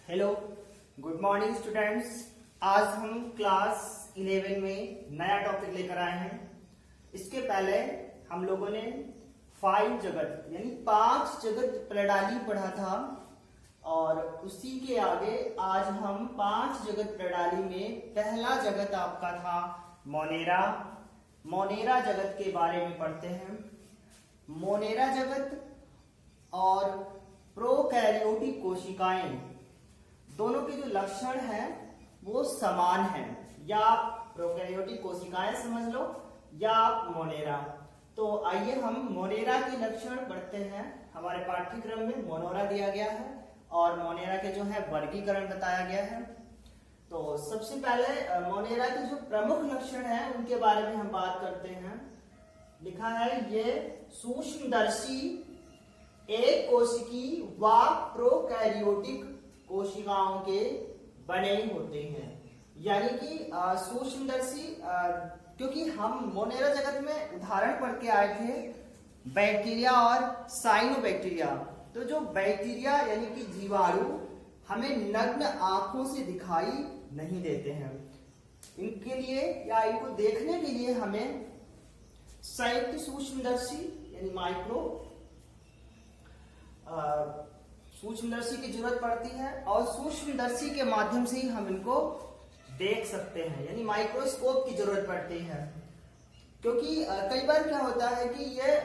Hello, good morning students. आज हम class 11 में नया टॉपिक लेकर आए हैं। इसके पहले हम लोगों ने 5 जगत यानी 5 जगत प्रणाली पढ़ा था और उसी के आगे आज हम 5 जगत प्रणाली में पहला जगत आपका था मोनेरा। मोनेरा जगत के बारे में पढ़ते हैं। मोनेरा जगत और प्रोकैरियोटिक कोशिकाएं दोनों के जो लक्षण हैं वो समान हैं। या आप प्रोकैरियोटिक कोशिकाएं समझ लो या आप मोनेरा। तो आइए हम मोनेरा के लक्षण पढ़ते हैं। हमारे पाठ्यक्रम में मोनेरा दिया गया है और मोनेरा के जो है वर्गीकरण बताया गया है। तो सबसे पहले मोनेरा के जो प्रमुख लक्षण हैं उनके बारे में हम बात करते हैं। लिखा है ये सूक्ष्मदर्शी एक कोशिकी व प्रोकैरियोटिक कोशिकाओं के बने होते हैं। यानी कि सूक्ष्मदर्शी, क्योंकि हम मोनेरा जगत में उदाहरण पढ़ के आए थे बैक्टीरिया और साइनोबैक्टीरिया। तो जो बैक्टीरिया यानी कि जीवाणु हमें नग्न आंखों से दिखाई नहीं देते हैं। इनके लिए या इनको देखने के लिए हमें संयुक्त सूक्ष्मदर्शी यानी माइक्रो सूक्ष्मदर्शी की जरूरत पड़ती है और सूक्ष्मदर्शी के माध्यम से ही हम इनको देख सकते हैं यानी माइक्रोस्कोप की जरूरत पड़ती है। क्योंकि कई बार क्या होता है कि ये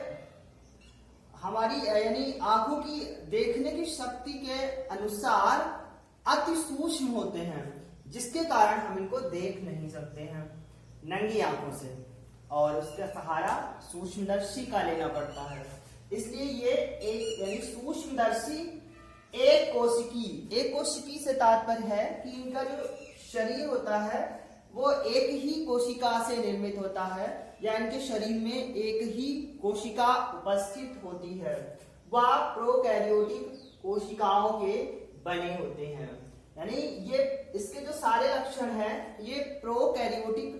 हमारी यानी आंखों की देखने की शक्ति के अनुसार अति सूक्ष्म होते हैं, जिसके कारण हम इनको देख नहीं सकते हैं नंगी आंखों से और उसका सहारा सूक्ष्मदर्शी का लेना पड़ता है। इसलिए ये एक यानी सूक्ष्मदर्शी एक कोशिकी से तात्पर्य है कि इनका जो शरीर होता है वो एक ही कोशिका से निर्मित होता है या इनके शरीर में एक ही कोशिका उपस्थित होती है। वह प्रोकैरियोटिक कोशिकाओं के बने होते हैं। यानी ये इसके जो सारे लक्षण हैं ये प्रोकैरियोटिक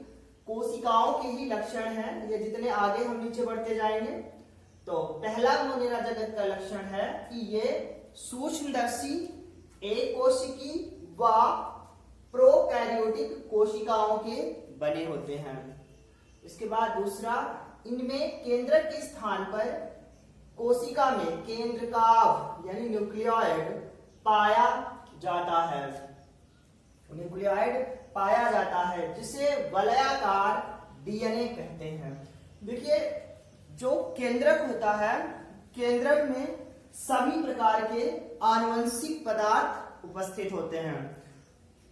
कोशिकाओं के ही लक्षण हैं। ये जितने आगे हम नीचे बढ़ते जाएंगे तो पहला मोनेरा जगत का लक्षण है कि ये सूक्ष्मदर्शी एक कोशिकी व प्रोकैरियोटिक कोशिकाओं के बने होते हैं। इसके बाद दूसरा, इनमें केंद्रक के स्थान पर कोशिका में केंद्रकाभ यानी न्यूक्लियोइड पाया जाता है। न्यूक्लियोइड पाया जाता है जिसे वलयाकार डीएनए कहते हैं। देखिए जो केंद्रक होता है, केंद्रक में सभी प्रकार के आनुवंशिक पदार्थ उपस्थित होते हैं।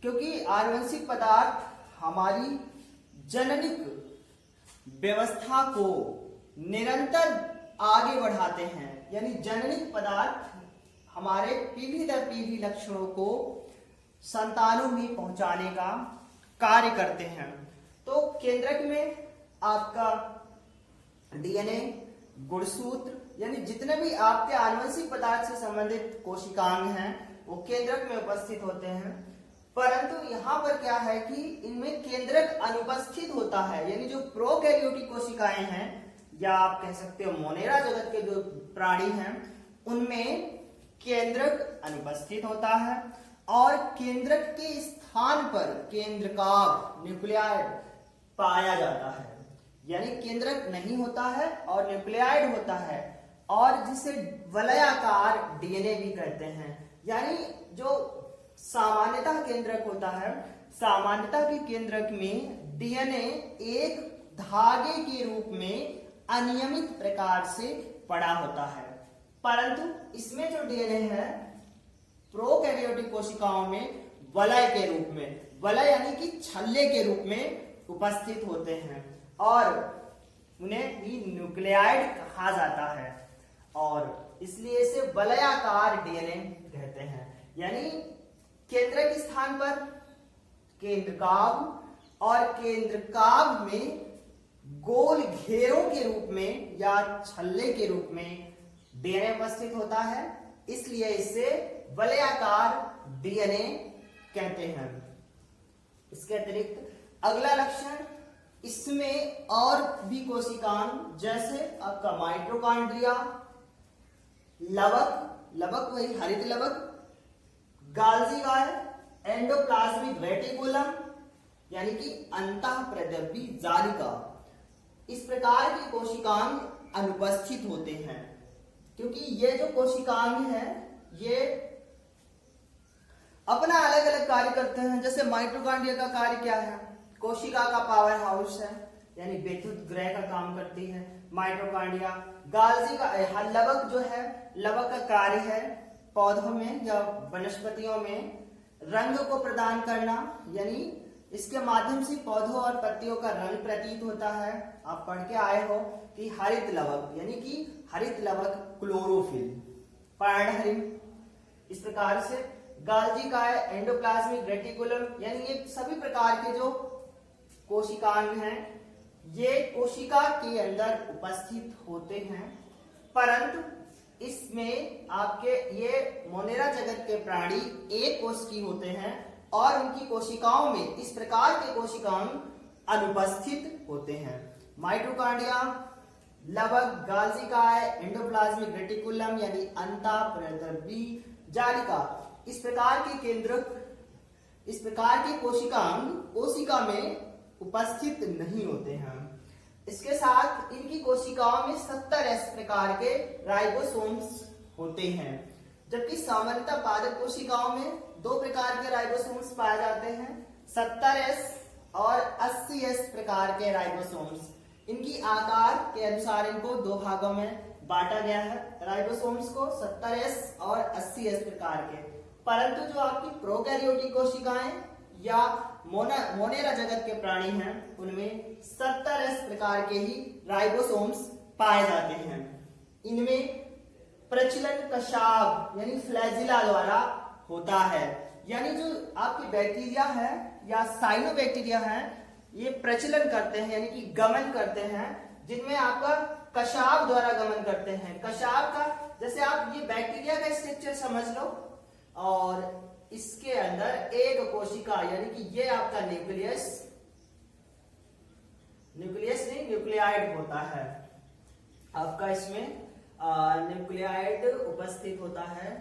क्योंकि आनुवंशिक पदार्थ हमारी जननिक व्यवस्था को निरंतर आगे बढ़ाते हैं। यानी जननिक पदार्थ हमारे पीढ़ी दर पीढ़ी लक्षणों को संतानों में पहुंचाने का कार्य करते हैं। तो केंद्रक में आपका डीएनए, गुणसूत्र यानी जितने भी आपके आनुवंशिक पदार्थ से संबंधित कोशिकांग हैं वो केंद्रक में उपस्थित होते हैं। परंतु यहाँ पर क्या है कि इनमें केंद्रक अनुपस्थित होता है। यानी जो प्रोकैरियोटिक कोशिकाएं हैं या आप कह सकते हो मोनेरा जगत के जो प्राणी हैं उनमें केंद्रक अनुपस्थित होता है और केंद्रक के स्थान पर केंद्रकाभ न्यूक्लियोइड पाया जाता है। यानी केंद्रक नहीं होता है और न्यूक्लियोइड होता है और जिसे वलयाकार डीएनए भी कहते हैं। यानी जो सामान्यतः केंद्रक होता है, सामान्यतः के केंद्रक में डीएनए एक धागे के रूप में अनियमित प्रकार से पड़ा होता है। परंतु इसमें जो डीएनए है प्रोकैरियोटिक कोशिकाओं में वलय के रूप में, वलय यानी कि छल्ले के रूप में उपस्थित होते हैं और उन्हें भी न्यूक्लियोइड कहा जाता है और इसलिए इसे वलयाकार डीएनए कहते हैं। यानी केंद्रक स्थान पर केंद्रकाभ और केंद्रकाभ में गोल घेरों के रूप में या छल्ले के रूप में डीएनए उपस्थित होता है, इसलिए इसे वलयाकार डीएनए कहते हैं। इसके अतिरिक्त अगला लक्षण, इसमें और भी कोशिकांग जैसे आपका माइटोकॉन्ड्रिया, लवक वही हरित लवक, गाल्जी गाय एंडोप्लाज्मिक रेटिकुलम यानी कि अंतःप्रद्रवी जालिका, इस प्रकार के कोशिकांग अनुपस्थित होते हैं। क्योंकि ये जो कोशिकांग है ये अपना अलग अलग कार्य करते हैं। जैसे माइटोकॉन्ड्रिया का कार्य क्या है, कोशिका का पावर हाउस है, यानी विद्युत ग्रह का काम करती है माइटोकॉन्ड्रिया। गाल्जी का लवक जो है, लवक का कार्य है पौधों में या वनस्पतियों में रंग को प्रदान करना, यानी इसके माध्यम से पौधों और पत्तियों का रंग प्रतीत होता है। आप पढ़ के आए हो कि हरित लवक, यानी कि हरित लवक क्लोरोफिल, पर्णहरित। इस प्रकार से गाल्जी का एंडोप्लाज्मिक रेटिकुलम, यानी ये सभी प्रकार के जो कोशिकांग हैं ये कोशिका के अंदर उपस्थित होते हैं, परंतु इसमें आपके ये मोनेरा जगत के प्राणी एक कोश की होते हैं और उनकी कोशिकाओं में इस प्रकार के कोशिकांग अनुपस्थित होते हैं। माइटोकॉन्ड्रिया, लवक, गाल्जी का एंडोप्लाज्मिक रेटिकुलम यानी अंतःप्रद्रवी जालिका, इस प्रकार के केंद्रक, इस प्रकार के कोशिकांग कोशिका में उपस्थित नहीं होते हैं। इसके साथ इनकी कोशिकाओं में 70 प्रकार के राइबोसोम्स होते हैं, जबकि सामान्यतः पादप कोशिकाओं में 2 प्रकार के राइबोसोम्स पाए जाते हैं, 70S और 80S प्रकार के राइबोसोम्स। इनकी आकार के अनुसार इनको 2 भागों में बांटा गया है, राइबोसोम्स को 70S और 80S प्रकार के। परंतु जो आपकी प्रोकैरियोटिक कोशिकाएं या मोनेरा जगत के प्राणी हैं उनमें 70S प्रकार के ही राइबोसोम्स पाए जाते हैं। इनमें प्रचलन कशाभ यानी फ्लैजिला द्वारा होता है, यानी जो आपकी बैक्टीरिया है या साइनोबैक्टीरिया है ये प्रचलन करते हैं यानी कि गमन करते हैं, जिनमें आपका कशाभ द्वारा गमन करते हैं। कशाभ का जैसे आप ये बैक्टीरिया का स्ट्रक्चर समझ लो और इसके अंदर एक कोशिका यानी कि ये आपका न्यूक्लियस, न्यूक्लियस नहीं न्यूक्लियाइड होता है आपका, इसमें न्यूक्लियाइड उपस्थित होता है।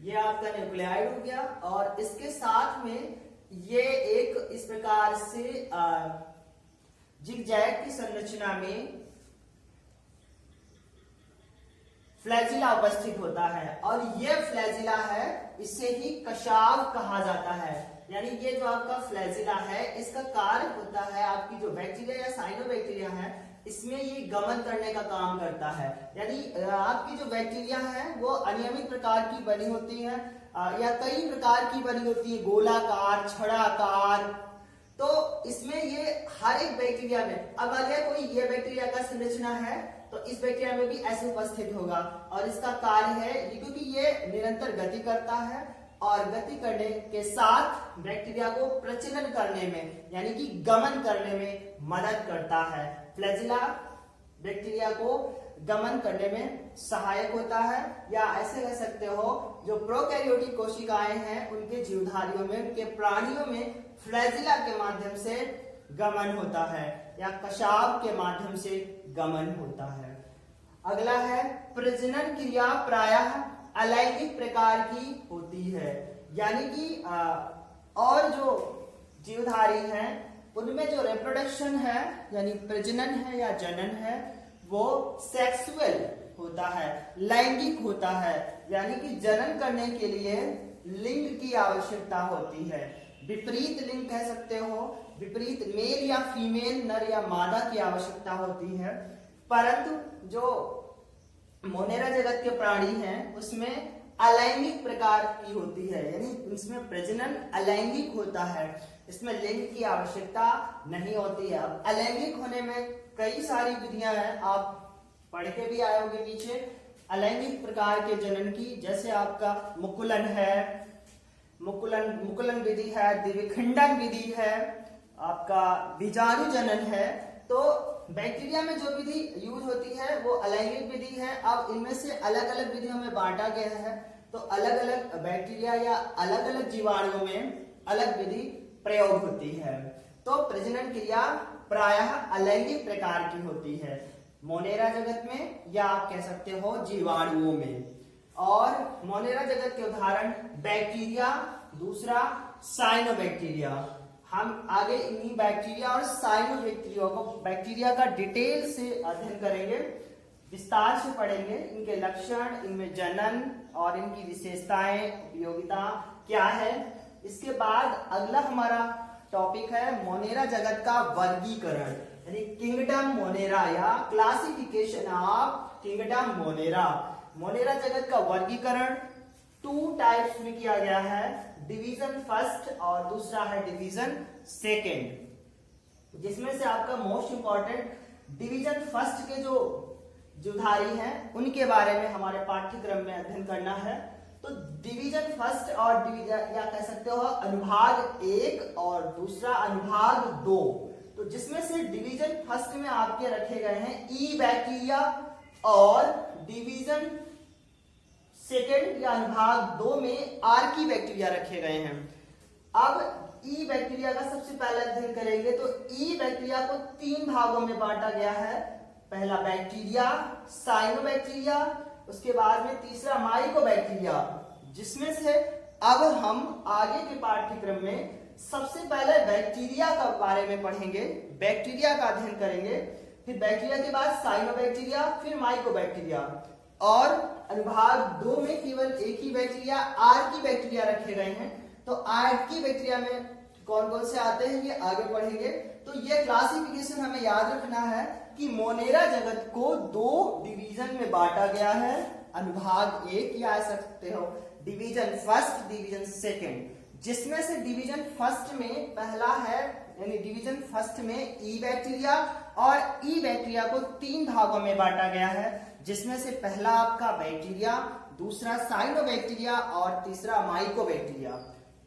ये आपका न्यूक्लियाइड हो गया और इसके साथ में ये एक इस प्रकार से जिगजैग की संरचना में फ्लैजिला उपस्थित होता है और ये फ्लैजिला है, इसे ही कशाभ कहा जाता है। यानी ये जो आपका फ्लैजिला है इसका कार्य होता है आपकी जो बैक्टीरिया या साइनोबैक्टीरिया है इसमें ये गमन करने का काम करता है। यानी आपकी जो बैक्टीरिया है वो अनियमित प्रकार की बनी होती है या कई प्रकार की बनी होती है, गोलाकार, छड़ाकार। तो इसमें ये हर एक बैक्टीरिया में, अब अगर कोई ये बैक्टीरिया का संरचना है तो इस बैक्टीरिया में भी ऐसे उपस्थित होगा और इसका कार्य है क्योंकि ये निरंतर गति करता है और गति करने के साथ बैक्टीरिया को प्रचलन करने में यानी कि गमन करने में मदद करता है। फ्लैजिला बैक्टीरिया को गमन करने में सहायक होता है, या ऐसे कह सकते हो जो प्रोकैरियोटिक कोशिकाएं हैं उनके जीवधारियों में, उनके प्राणियों में फ्लैजिला के माध्यम से गमन होता है या कशाभ के माध्यम से गमन होता है। अगला है प्रजनन क्रिया प्रायः अलैंगिक प्रकार की होती है, यानी कि और जो जीवधारी हैं उनमें जो रिप्रोडक्शन है यानी प्रजनन है या जनन है वो सेक्सुअल होता है, लैंगिक होता है, यानी कि जनन करने के लिए लिंग की आवश्यकता होती है। विपरीत लिंग कह सकते हो, विपरीत मेल या फीमेल, नर या मादा की आवश्यकता होती है। परंतु जो मोनेरा जगत के प्राणी हैं उसमें अलैंगिक प्रकार की होती है, यानी इसमें प्रजनन अलैंगिक होता है, इसमें लिंग की आवश्यकता नहीं होती है। अब अलैंगिक होने में कई सारी विधियां हैं, आप पढ़ के भी आए होंगे पीछे अलैंगिक प्रकार के जनन की, जैसे आपका मुकुलन है, मुकुलन विधि है, द्विखंडन विधि है, आपका बीजाणु जनन है। तो बैक्टीरिया में जो विधि यूज होती है वो अलैंगिक विधि है। अब इनमें से अलग अलग विधियों में बांटा गया है, तो अलग अलग बैक्टीरिया या अलग अलग जीवाणुओं में अलग विधि प्रयोग होती है। तो प्रजनन क्रिया प्रायः अलैंगिक प्रकार की होती है मोनेरा जगत में, या आप कह सकते हो जीवाणुओं में। और मोनेरा जगत के उदाहरण बैक्टीरिया, दूसरा साइनोबैक्टीरिया। हम आगे इन्हीं बैक्टीरिया और बैक्टीरिया का डिटेल से अध्ययन करेंगे, विस्तार से पढ़ेंगे, इनके लक्षण, इनमें जनन और इनकी विशेषताएं, उपयोगिता क्या है। इसके बाद अगला हमारा टॉपिक है मोनेरा जगत का वर्गीकरण, यानी किंगडम मोनेरा या classification of kingdom Monera. Monera जगत का वर्गीकरण 2 टाइप्स में किया गया है, डिवीजन फर्स्ट और दूसरा है डिवीजन सेकेंड। जिसमें से आपका मोस्ट इंपॉर्टेंट डिवीजन फर्स्ट के जो जुधारी हैं उनके बारे में हमारे पाठ्यक्रम में अध्ययन करना है। तो डिवीजन फर्स्ट और डिवीजन या कह सकते हो अनुभाग 1 और दूसरा अनुभाग 2। तो जिसमें से डिवीजन फर्स्ट में आपके रखे गए हैं ई बैक्टीरिया और डिवीजन सेकेंड या अनुभाग 2 में आर्की बैक्टीरिया रखे गए हैं। अब ई बैक्टीरिया का सबसे पहले अध्ययन करेंगे। तो ई बैक्टीरिया को 3 भागों में बांटा गया है। पहला बैक्टीरिया, साइनोबैक्टीरिया, उसके बाद में तीसरा माइकोबैक्टीरिया। जिसमें से अब हम आगे के पाठ्यक्रम में सबसे पहले बैक्टीरिया का बारे में पढ़ेंगे, बैक्टीरिया का अध्ययन करेंगे, फिर बैक्टीरिया के बाद साइनोबैक्टीरिया, फिर माइकोबैक्टीरिया। और अनुभाग 2 में केवल एक ही बैक्टीरिया आर्की बैक्टीरिया रखे गए हैं। तो आर्की बैक्टीरिया में कौन कौन से आते हैं ये आगे पढ़ेंगे। तो ये क्लासिफिकेशन हमें याद रखना है कि मोनेरा जगत को 2 डिवीजन में बांटा गया है, अनुभाग 1 या सकते हो डिवीजन फर्स्ट, डिवीजन सेकेंड। जिसमें से डिवीजन फर्स्ट में पहला है, यानी डिवीजन फर्स्ट में ई बैक्टीरिया, और ई बैक्टीरिया को 3 भागों में बांटा गया है। जिसमें से पहला आपका बैक्टीरिया, दूसरा साइनोबैक्टीरिया और तीसरा माइकोबैक्टीरिया।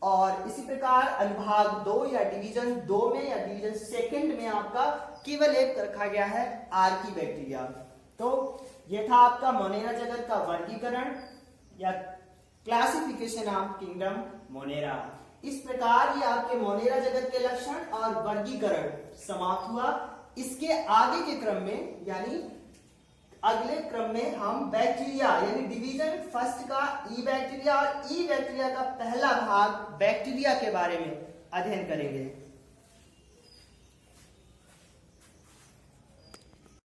और इसी प्रकार अनुभाग 2 या डिवीजन 2 में या डिवीजन सेकेंड में आपका केवल एक रखा गया है आर्की बैक्टीरिया। तो यह था आपका मोनेरा जगत का वर्गीकरण या क्लासिफिकेशन ऑफ किंगडम मोनेरा। इस प्रकार ये आपके मोनेरा जगत के लक्षण और वर्गीकरण समाप्त हुआ। इसके आगे के क्रम में यानी अगले क्रम में हम बैक्टीरिया यानी डिवीजन फर्स्ट का ई बैक्टीरिया और ई बैक्टीरिया का पहला भाग बैक्टीरिया के बारे में अध्ययन करेंगे।